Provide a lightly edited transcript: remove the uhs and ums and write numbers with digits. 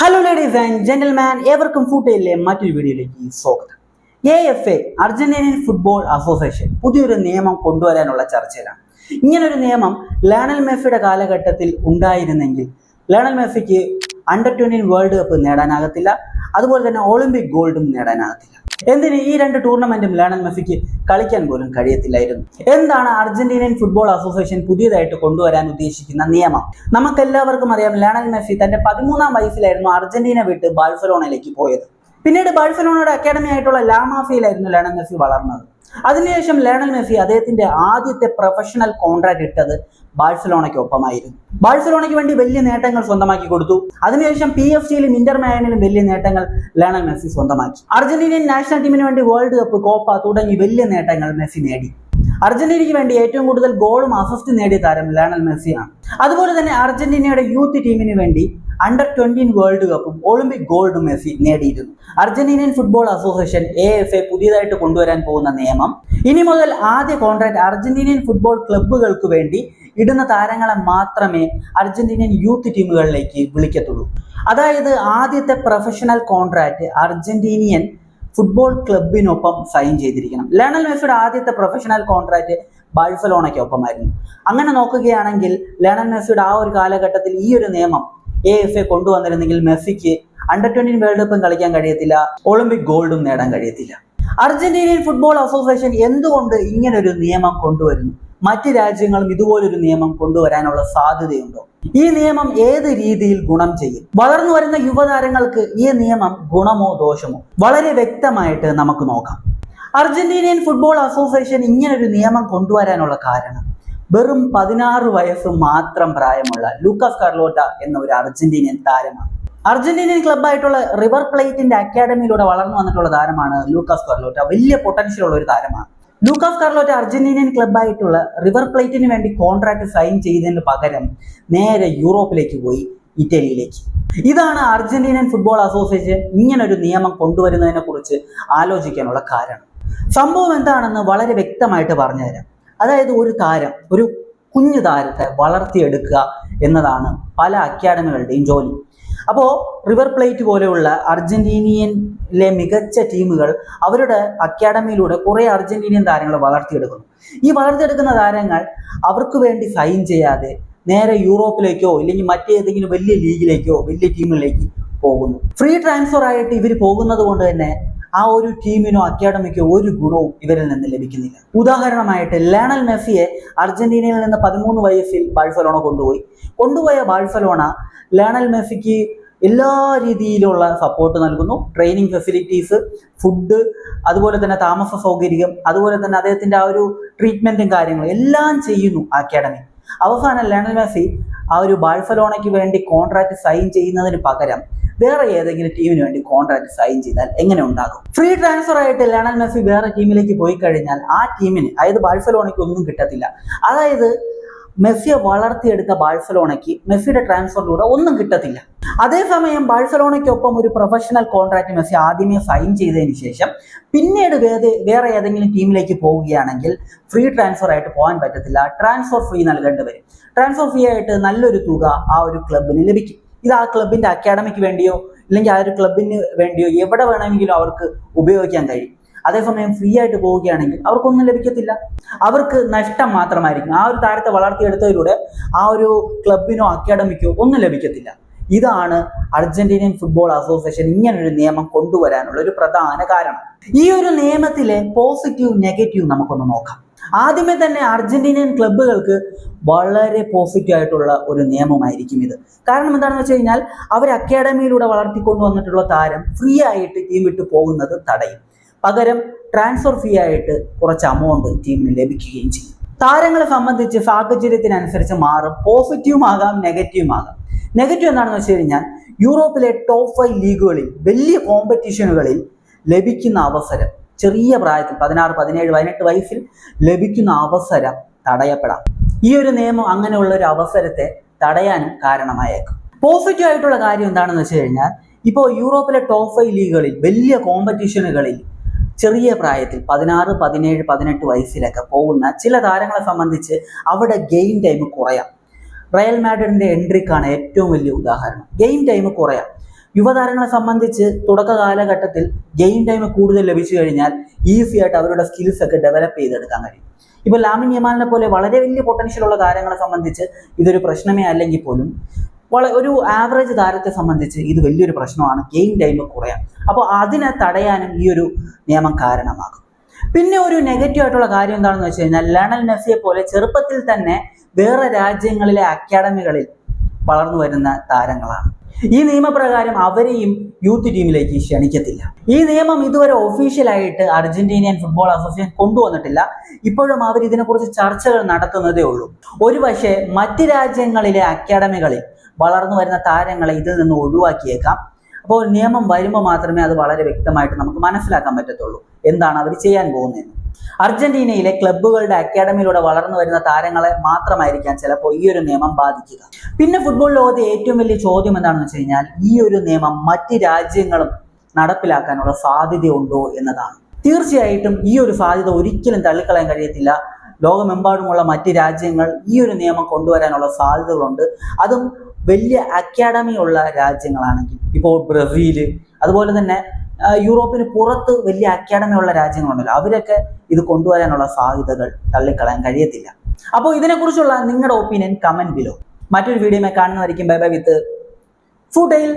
Hello ladies and gentleman, ഏവർക്കും ഫുട്ബോളിലെ മറ്റൊരു വീഡിയോയിലേക്ക് സ്വാഗതം. AFA അർജന്റീനിയൻ ഫുട്ബോൾ അസോസിയേഷൻ പുതിയൊരു നിയമം കൊണ്ടുവരാനുള്ള ചർച്ചയിലാണ്. ഇങ്ങനൊരു നിയമം ലയണൽ മെസ്സിയുടെ കാലഘട്ടത്തിൽ ഉണ്ടായിരുന്നെങ്കിൽ ലയണൽ മെസ്സിക്ക് അണ്ടർ-20 വേൾഡ് കപ്പ് നേടാനാകത്തില്ല, അതുപോലെ തന്നെ ഒളിമ്പിക് ഗോൾഡും നേടാനാകത്തില്ല. എന്തിന് ഈ രണ്ട് ടൂർണമെന്റും ലയണൽ മെസ്സിക്ക് കളിക്കാൻ പോലും കഴിയത്തില്ലായിരുന്നു. എന്താണ് അർജന്റീനിയൻ ഫുട്ബോൾ അസോസിയേഷൻ പുതിയതായിട്ട് കൊണ്ടുവരാൻ ഉദ്ദേശിക്കുന്ന നിയമം? നമുക്കെല്ലാവർക്കും അറിയാം, ലയണൽ മെസ്സി തന്റെ 13-ാം വയസ്സിലായിരുന്നു അർജന്റീന വിട്ട് ബാഴ്സലോണയിലേക്ക് പോയത്. പിന്നീട് ബാഴ്സലോണയുടെ അക്കാഡമി ആയിട്ടുള്ള ലാ മാഫിയയിലായിരുന്നു ലയണൽ മെസ്സി വളർന്നത്. അതിനുശേഷം ലയണൽ മെസ്സി അദ്ദേഹത്തിന്റെ ആദ്യത്തെ പ്രൊഫഷണൽ കോൺട്രാക്ട് ഇട്ടത് ബാഴ്സലോണയ്ക്കൊപ്പമായിരുന്നു. ബാഴ്സലോണയ്ക്ക് വേണ്ടി വലിയ നേട്ടങ്ങൾ സ്വന്തമാക്കി കൊടുത്തു. അതിനുശേഷം PSG-യിലും ഇന്റർ മയാമിയിലും വലിയ നേട്ടങ്ങൾ ലയണൽ മെസ്സി സ്വന്തമാക്കി. അർജന്റീനിയൻ നാഷണൽ ടീമിന് വേണ്ടി വേൾഡ് കപ്പ്, കോപ്പ തുടങ്ങി വലിയ നേട്ടങ്ങൾ മെസ്സി നേടി. അർജന്റീനയ്ക്ക് വേണ്ടി ഏറ്റവും കൂടുതൽ ഗോളും അസിസ്റ്റ് നേടിയ താരം ലയണൽ മെസ്സിയാണ്. അതുപോലെ തന്നെ അർജന്റീനയുടെ യൂത്ത് ടീമിന് വേണ്ടി അണ്ടർ-20 വേൾഡ് കപ്പും ഒളിമ്പിക് ഗോൾഡും മെസ്സി നേടിയിരുന്നു. അർജന്റീനിയൻ ഫുട്ബോൾ അസോസിയേഷൻ AFA പുതിയതായിട്ട് കൊണ്ടുവരാൻ പോകുന്ന നിയമം, ഇനി മുതൽ ആദ്യ കോൺട്രാക്ട് അർജന്റീനിയൻ ഫുട്ബോൾ ക്ലബ്ബുകൾക്ക് വേണ്ടി ഇടുന്ന താരങ്ങളെ മാത്രമേ അർജന്റീനിയൻ യൂത്ത് ടീമുകളിലേക്ക് വിളിക്കത്തുള്ളൂ. അതായത് ആദ്യത്തെ പ്രൊഫഷണൽ കോൺട്രാക്ട് അർജന്റീനിയൻ ഫുട്ബോൾ ക്ലബിനൊപ്പം സൈൻ ചെയ്തിരിക്കണം. ലയണൽ മെസ്സിയുടെ ആദ്യത്തെ പ്രൊഫഷണൽ കോൺട്രാക്ട് ബാഴ്സലോണയ്ക്കൊപ്പമായിരുന്നു. അങ്ങനെ നോക്കുകയാണെങ്കിൽ ലയണൽ മെസ്സിയുടെ ആ ഒരു കാലഘട്ടത്തിൽ ഈ ഒരു നിയമം AFA കൊണ്ടുവന്നിരുന്നെങ്കിൽ മെസ്സിക്ക് അണ്ടർ-20 വേൾഡ് കപ്പും കളിക്കാൻ കഴിയത്തില്ല, ഒളിമ്പിക് ഗോൾഡും നേടാൻ കഴിയത്തില്ല. അർജന്റീനിയൻ ഫുട്ബോൾ അസോസിയേഷൻ എന്തുകൊണ്ട് ഇങ്ങനൊരു നിയമം കൊണ്ടുവരുന്നു? മറ്റ് രാജ്യങ്ങളും ഇതുപോലൊരു നിയമം കൊണ്ടുവരാനുള്ള സാധ്യതയുണ്ടോ? ഈ നിയമം ഏത് രീതിയിൽ ഗുണം ചെയ്യും? വളർന്നു വരുന്ന യുവതാരങ്ങൾക്ക് ഈ നിയമം ഗുണമോ ദോഷമോ? വളരെ വ്യക്തമായിട്ട് നമുക്ക് നോക്കാം. അർജന്റീനിയൻ ഫുട്ബോൾ അസോസിയേഷൻ ഇങ്ങനൊരു നിയമം കൊണ്ടുവരാനുള്ള കാരണം വെറും 16 വയസ്സ് മാത്രം പ്രായമുള്ള ലൂക്കാസ് കാർലോട്ട എന്ന ഒരു അർജന്റീനിയൻ താരമാണ്. അർജന്റീനിയൻ ക്ലബ്ബായിട്ടുള്ള റിവർ പ്ലേറ്റിന്റെ അക്കാഡമിയിലൂടെ വളർന്നു വന്നിട്ടുള്ള താരമാണ് ലൂക്കാസ് കാർലോട്ട. വലിയ പൊട്ടൻഷ്യൽ ഉള്ള ഒരു താരമാണ്. ലൂക്കാസ് കാർലോട്ട അർജന്റീനിയൻ ക്ലബ്ബായിട്ടുള്ള റിവർ പ്ലേറ്റിന് വേണ്ടി കോൺട്രാക്ട് സൈൻ ചെയ്തതിന് പകരം നേരെ യൂറോപ്പിലേക്ക് പോയി, ഇറ്റലിയിലേക്ക്. ഇതാണ് അർജന്റീനിയൻ ഫുട്ബോൾ അസോസിയേഷൻ ഇങ്ങനൊരു നിയമം കൊണ്ടുവരുന്നതിനെ കുറിച്ച് ആലോചിക്കാനുള്ള കാരണം. സംഭവം എന്താണെന്ന് വളരെ വ്യക്തമായിട്ട് പറഞ്ഞുതരാം. അതായത് ഒരു കുഞ്ഞു താരത്തെ വളർത്തിയെടുക്കുക എന്നതാണ് പല അക്കാഡമികളുടെയും ജോലി. അപ്പോൾ റിവർ പ്ലേറ്റ് പോലെയുള്ള അർജന്റീനിയനിലെ മികച്ച ടീമുകൾ അവരുടെ അക്കാഡമിയിലൂടെ കുറേ അർജന്റീനിയൻ താരങ്ങളെ വളർത്തിയെടുക്കുന്നു. ഈ വളർത്തിയെടുക്കുന്ന താരങ്ങൾ അവർക്ക് വേണ്ടി സൈൻ ചെയ്യാതെ നേരെ യൂറോപ്പിലേക്കോ ഇല്ലെങ്കിൽ മറ്റേതെങ്കിലും വലിയ ലീഗിലേക്കോ വലിയ ടീമിലേക്ക് പോകുന്നു. ഫ്രീ ട്രാൻസ്ഫർ ആയിട്ട് ഇവർ പോകുന്നത് കൊണ്ട് തന്നെ ആ ഒരു ടീമിനോ അക്കാഡമിക്കോ ഒരു ഗുണവും ഇവരിൽ നിന്ന് ലഭിക്കുന്നില്ല. ഉദാഹരണമായിട്ട് ലയണൽ മെസ്സിയെ അർജന്റീനയിൽ നിന്ന് 13 വയസ്സിൽ ബാഴ്സലോണ കൊണ്ടുപോയ ബാഴ്സലോണ ലയണൽ മെസ്സിക്ക് എല്ലാ രീതിയിലുള്ള സപ്പോർട്ട് നൽകുന്നു. ട്രെയിനിങ് ഫെസിലിറ്റീസ്, ഫുഡ്, അതുപോലെ തന്നെ താമസ സൗകര്യം, അതുപോലെ തന്നെ അദ്ദേഹത്തിന്റെ ആ ഒരു ട്രീറ്റ്മെന്റും കാര്യങ്ങളും എല്ലാം ചെയ്യുന്നു അക്കാഡമി. അവസാനം ലയണൽ മെസ്സി ആ ഒരു ബാഴ്സലോണയ്ക്ക് വേണ്ടി കോൺട്രാക്ട് സൈൻ ചെയ്യുന്നതിന് പകരം വേറെ ഏതെങ്കിലും ടീമിന് വേണ്ടി കോൺട്രാക്ട് സൈൻ ചെയ്താൽ എങ്ങനെ ഉണ്ടാകും? ഫ്രീ ട്രാൻസ്ഫർ ആയിട്ട് ലയണൽ മെസ്സി വേറെ ടീമിലേക്ക് പോയി കഴിഞ്ഞാൽ ആ ടീമിന്, അതായത് ബാഴ്സലോണയ്ക്ക് ഒന്നും കിട്ടത്തില്ല. അതായത് മെസ്സിയെ വളർത്തിയെടുത്ത ബാഴ്സലോണയ്ക്ക് മെസ്സിയുടെ ട്രാൻസ്ഫറിലൂടെ ഒന്നും കിട്ടത്തില്ല. അതേസമയം ബാഴ്സലോണയ്ക്കൊപ്പം ഒരു പ്രൊഫഷണൽ കോൺട്രാക്ട് മെസ്സി ആദ്യമേ സൈൻ ചെയ്തതിന് ശേഷം പിന്നീട് വേറെ ഏതെങ്കിലും ടീമിലേക്ക് പോവുകയാണെങ്കിൽ ഫ്രീ ട്രാൻസ്ഫർ ആയിട്ട് പോകാൻ പറ്റത്തില്ല, ട്രാൻസ്ഫർ ഫീ നൽകേണ്ടി വരും. ട്രാൻസ്ഫർ ഫീ ആയിട്ട് നല്ലൊരു തുക ആ ഒരു ക്ലബിന് ലഭിക്കും. ഇത് ആ ക്ലബിന്റെ അക്കാഡമിക്ക് വേണ്ടിയോ ഇല്ലെങ്കിൽ ആ ഒരു ക്ലബിന് വേണ്ടിയോ എവിടെ വേണമെങ്കിലും അവർക്ക് ഉപയോഗിക്കാൻ കഴിയും. അതേസമയം ഫ്രീ ആയിട്ട് പോവുകയാണെങ്കിൽ അവർക്കൊന്നും ലഭിക്കത്തില്ല, അവർക്ക് നഷ്ടം മാത്രമായിരിക്കും. ആ ഒരു താരത്തെ വളർത്തിയെടുത്തതിലൂടെ ആ ഒരു ക്ലബിനോ അക്കാഡമിക്കോ ഒന്നും ലഭിക്കത്തില്ല. ഇതാണ് അർജന്റീനിയൻ ഫുട്ബോൾ അസോസിയേഷൻ ഇങ്ങനൊരു നിയമം കൊണ്ടുവരാനുള്ള ഒരു പ്രധാന കാരണം. ഈ ഒരു നിയമത്തിലെ പോസിറ്റീവ് നെഗറ്റീവ് നമുക്കൊന്ന് നോക്കാം. ആദ്യമേ തന്നെ അർജന്റീനിയൻ ക്ലബ്ബുകൾക്ക് വളരെ പോസിറ്റീവ് ആയിട്ടുള്ള ഒരു നിയമമായിരിക്കും ഇത്. കാരണം എന്താണെന്ന് വെച്ച് കഴിഞ്ഞാൽ അവർ അക്കാഡമിയിലൂടെ വളർത്തിക്കൊണ്ടു വന്നിട്ടുള്ള താരം ഫ്രീ ആയിട്ട് ടീം വിട്ട് പോകുന്നത് തടയും. പകരം ട്രാൻസ്ഫർ ഫീ ആയിട്ട് കുറച്ച് എമൗണ്ട് ടീമിന് ലഭിക്കുകയും ചെയ്യും. താരങ്ങളെ സംബന്ധിച്ച് സാഹചര്യത്തിനനുസരിച്ച് മാറും. പോസിറ്റീവും ആകാം, നെഗറ്റീവും ആകാം. നെഗറ്റീവ് എന്താണെന്ന് വെച്ച് കഴിഞ്ഞാൽ യൂറോപ്പിലെ ടോപ്പ് 5 ലീഗുകളിൽ വലിയ കോമ്പറ്റീഷനുകളിൽ ലഭിക്കുന്ന അവസരം, ചെറിയ പ്രായത്തിൽ 16, 17, 18 വയസ്സിൽ ലഭിക്കുന്ന അവസരം തടയപ്പെടാം. ഈ ഒരു നിയമം അങ്ങനെയുള്ള ഒരു അവസരത്തെ തടയാനും കാരണമായേക്കും. പോസിറ്റീവ് ആയിട്ടുള്ള കാര്യം എന്താണെന്ന് വെച്ച് കഴിഞ്ഞാൽ ഇപ്പോൾ യൂറോപ്പിലെ ടോപ്പ് 5 ലീഗുകളിൽ വലിയ കോമ്പറ്റീഷനുകളിൽ ചെറിയ പ്രായത്തിൽ 16, 17, 18 വയസ്സിലൊക്കെ പോകുന്ന ചില താരങ്ങളെ സംബന്ധിച്ച് അവിടെ ഗെയിം ടൈം കുറയാം. റയൽ മാഡ്രിഡിന്റെ എൻട്രിക്കാണ് ഏറ്റവും വലിയ ഉദാഹരണം. Game time കുറയാം. യുവതാരങ്ങളെ സംബന്ധിച്ച് തുടക്ക കാലഘട്ടത്തിൽ ഗെയിം ടൈം കൂടുതൽ ലഭിച്ചു കഴിഞ്ഞാൽ ഈസി ആയിട്ട് അവരുടെ സ്കിൽസ് ഒക്കെ ഡെവലപ്പ് ചെയ്തെടുക്കാൻ കഴിയും. ഇപ്പോൾ ലാമിൻ യമാലിനെ പോലെ വളരെ വലിയ പൊട്ടൻഷ്യൽ ഉള്ള താരങ്ങളെ സംബന്ധിച്ച് ഇതൊരു പ്രശ്നമേ അല്ലെങ്കിൽ പോലും ഒരു ആവറേജ് താരത്തെ സംബന്ധിച്ച് ഇത് വലിയൊരു പ്രശ്നമാണ്, ഗെയിം ടൈം കുറയാം. അപ്പോൾ അതിനെ തടയാനും ഈ ഒരു നിയമം കാരണമാകും. പിന്നെ ഒരു നെഗറ്റീവ് ആയിട്ടുള്ള കാര്യം എന്താണെന്ന് വെച്ച് കഴിഞ്ഞാൽ ലയണൽ മെസ്സിയെ പോലെ ചെറുപ്പത്തിൽ തന്നെ വേറെ രാജ്യങ്ങളിലെ അക്കാഡമികളിൽ വളർന്നു വരുന്ന താരങ്ങളാണ്. ഈ നിയമപ്രകാരം അവരെയും യൂത്ത് ടീമിലേക്ക് ക്ഷണിക്കത്തില്ല. ഈ നിയമം ഇതുവരെ ഒഫീഷ്യലായിട്ട് അർജന്റീനിയൻ ഫുട്ബോൾ അസോസിയേഷൻ കൊണ്ടുവന്നിട്ടില്ല. ഇപ്പോഴും അവർ ഇതിനെക്കുറിച്ച് ചർച്ചകൾ നടത്തുന്നതേ ഉള്ളൂ. ഒരുപക്ഷെ മറ്റ് രാജ്യങ്ങളിലെ അക്കാഡമികളിൽ വളർന്നു വരുന്ന താരങ്ങളെ ഇതിൽ നിന്ന് ഒഴിവാക്കിയേക്കാം. അപ്പോൾ നിയമം വരുമ്പോൾ മാത്രമേ അത് വളരെ വ്യക്തമായിട്ട് നമുക്ക് മനസ്സിലാക്കാൻ പറ്റത്തുള്ളൂ എന്താണ് അവർ ചെയ്യാൻ പോകുന്നതെന്ന്. അർജന്റീനയിലെ ക്ലബ്ബുകളുടെ അക്കാഡമിയിലൂടെ വളർന്നു വരുന്ന താരങ്ങളെ മാത്രമായിരിക്കാം ചിലപ്പോൾ ഈ ഒരു നിയമം ബാധിക്കുക. പിന്നെ ഫുട്ബോൾ ലോകത്തെ ഏറ്റവും വലിയ ചോദ്യം എന്താണെന്ന് വെച്ച് കഴിഞ്ഞാൽ ഈ ഒരു നിയമം മറ്റ് രാജ്യങ്ങളും നടപ്പിലാക്കാനുള്ള സാധ്യതയുണ്ടോ എന്നതാണ്. തീർച്ചയായിട്ടും ഈ ഒരു സാധ്യത ഒരിക്കലും തള്ളിക്കളയാൻ കഴിയത്തില്ല. ലോകമെമ്പാടുമുള്ള മറ്റ് രാജ്യങ്ങൾ ഈ ഒരു നിയമം കൊണ്ടുവരാനുള്ള സാധ്യതകളുണ്ട്. അതും വലിയ അക്കാഡമി ഉള്ള രാജ്യങ്ങളാണെങ്കിൽ, ഇപ്പോൾ ബ്രസീൽ, അതുപോലെ തന്നെ യൂറോപ്പിന് പുറത്ത് വലിയ അക്കാഡമി ഉള്ള രാജ്യങ്ങളുണ്ടല്ലോ, അവരൊക്കെ ഇത് കൊണ്ടുവരാനുള്ള സാധ്യതകൾ തള്ളിക്കളയാൻ കഴിയത്തില്ല. അപ്പോൾ ഇതിനെക്കുറിച്ചുള്ള നിങ്ങളുടെ ഒപ്പീനിയൻ കമന്റ് ബിലോ. മറ്റൊരു വീഡിയോയിൽ കാണുന്നതായിരിക്കും. ബൈ ബൈ വിത്ത് ഫുട്ടെയിൽ.